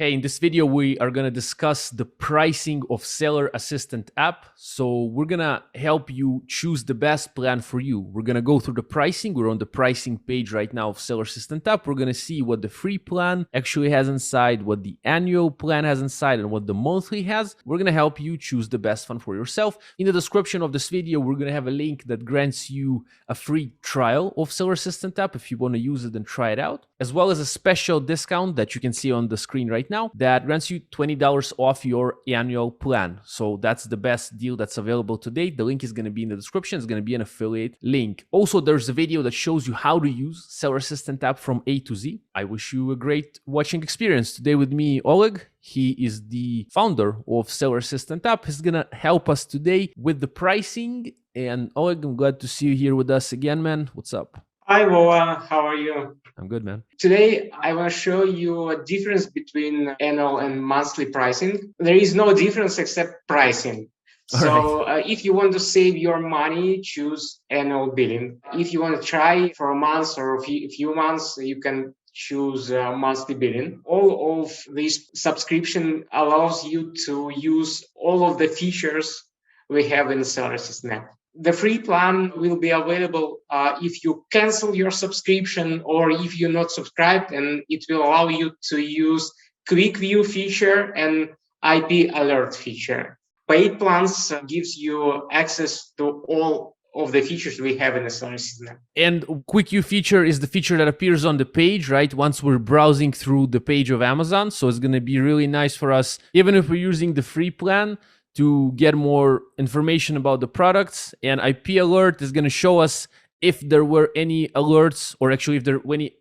Hey, in this video, we are going to discuss the pricing of Seller Assistant app. So we're going to help you choose the best plan for you. We're going to go through the pricing. We're on the pricing page right now of Seller Assistant app. We're going to see what the free plan actually has inside, what the annual plan has inside, and what the monthly has. We're going to help you choose the best one for yourself. In the description of this video, we're going to have a link that grants you a free trial of Seller Assistant app if you want to use it and try it out, as well as a special discount that you can see on the screen right now that grants you $20 off your annual plan. So that's the best deal that's available today. The link is going to be in the description. It's going to be an affiliate link. Also, there's a video that shows you how to use Seller Assistant app from A to Z. I wish you a great watching experience. Today with me, Oleg. He is the founder of Seller Assistant app. He's going to help us today with the pricing. And Oleg, I'm glad to see you here with us again, man. What's up? Hi, Voa. How are you? I'm good, man. Today, I want to show you a difference between annual and monthly pricing. There is no difference except pricing. So if you want to save your money, choose annual billing. If you want to try for a month or a few months, you can choose monthly billing. All of this subscription allows you to use all of the features we have in Seller Assistant app. The free plan will be available if you cancel your subscription or if you're not subscribed, and it will allow you to use quick view feature and IP alert feature. Paid plans gives you access to all of the features we have in the Seller Assistant. And quick view feature is the feature that appears on the page, right? Once we're browsing through the page of Amazon. So it's going to be really nice for us, even if we're using the free plan, to get more information about the products. And IP alert is going to show us if there were any alerts, or actually if there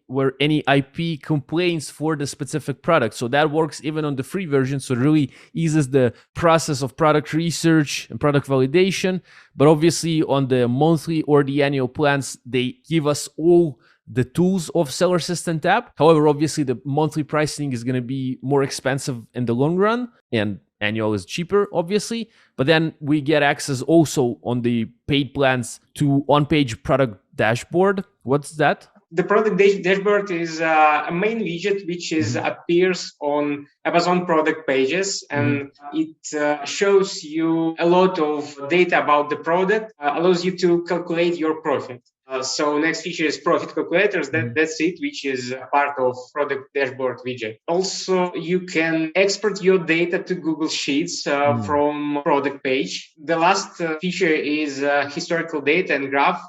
were any IP complaints for the specific product. So that works even on the free version. So it really eases the process of product research and product validation. But obviously on the monthly or the annual plans, they give us all the tools of Seller Assistant app. However, obviously the monthly pricing is going to be more expensive in the long run, and annual is cheaper, obviously. But then we get access also on the paid plans to on-page product dashboard. What's that? The product dashboard is a main widget which appears on Amazon product pages, and it shows you a lot of data about the product, allows you to calculate your profit. So next feature is profit calculators. That's it, which is a part of product dashboard widget. Also, you can export your data to Google Sheets from product page. The last feature is historical data and graph.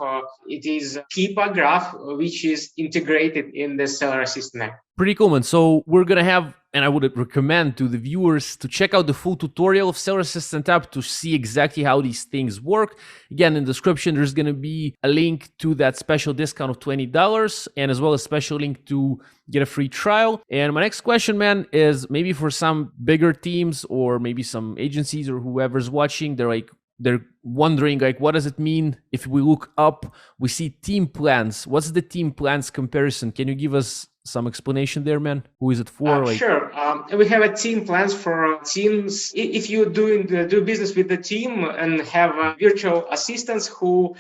It is Keepa graph, which is integrated in the Seller Assistant app. Pretty cool, man. So we're going to have, and I would recommend to the viewers to check out the full tutorial of Seller Assistant app to see exactly how these things work. Again, in the description, there's going to be a link to that special discount of $20 and as well as a special link to get a free trial. And my next question, man, is maybe for some bigger teams or maybe some agencies or whoever's watching, they're wondering, like, what does it mean if we look up, we see team plans? What's the team plans comparison? Can you give us some explanation there, man? Who is it for? Sure. We have a team plans for teams. If you do business with the team and have virtual assistants who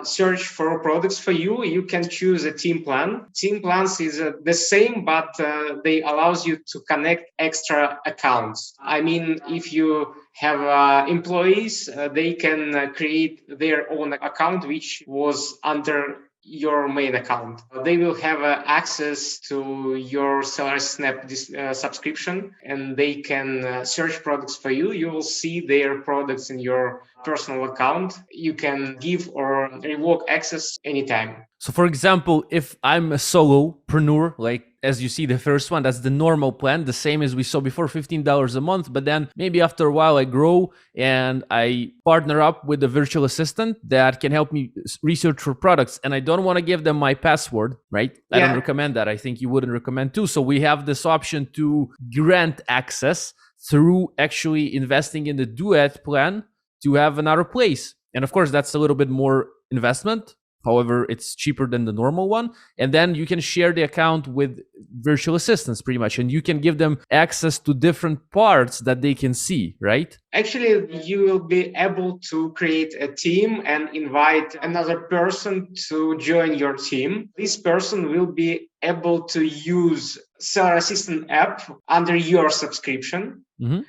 search for products for you, you can choose a team plan. Team plans is the same, but they allows you to connect extra accounts. I mean, if you have employees, they can create their own account, which was under your main account. They will have access to your Seller Snap subscription, and they can search products for you. You will see their products in your personal account. You can give or revoke access anytime. So for example, if I'm a solopreneur, like as you see the first one, that's the normal plan, the same as we saw before, $15 a month. But then maybe after a while I grow and I partner up with a virtual assistant that can help me research for products. And I don't want to give them my password, right? I don't recommend that. I think you wouldn't recommend too. So we have this option to grant access through actually investing in the Duet plan to have another place. And of course, that's a little bit more investment. However, it's cheaper than the normal one. And then you can share the account with virtual assistants pretty much. And you can give them access to different parts that they can see, right? Actually, you will be able to create a team and invite another person to join your team. This person will be able to use seller assistant app under your subscription,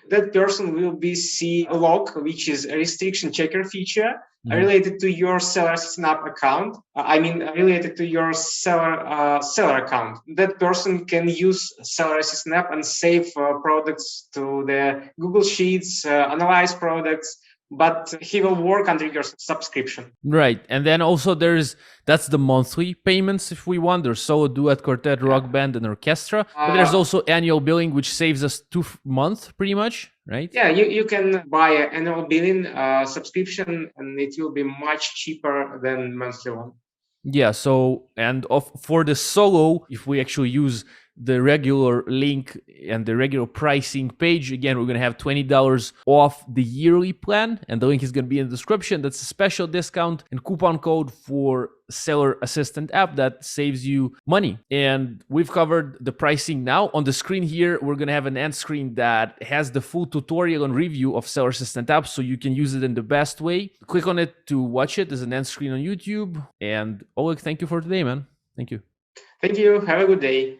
that person will be see a log, which is a restriction checker feature related to your seller assistant app account. Related to your seller account. That person can use seller assistant app and save products to the Google Sheets, analyze products, but he will work under your subscription. Right. And then also that's the monthly payments if we want. There's solo, duet, quartet, rock band, and orchestra. But there's also annual billing, which saves us 2 months pretty much, right? Yeah, you can buy an annual billing subscription and it will be much cheaper than monthly one. Yeah, so for the solo, if we actually use the regular link and the regular pricing page, again, we're going to have $20 off the yearly plan, and the link is going to be in the description. That's a special discount and coupon code for seller assistant app that saves you money. And we've covered the pricing. Now on the screen here, we're going to have an end screen that has the full tutorial and review of seller assistant app, so you can use it in the best way. Click on it to watch it. There's an end screen on YouTube. And Oleg, thank you for today, man. Thank you. Thank you. Have a good day.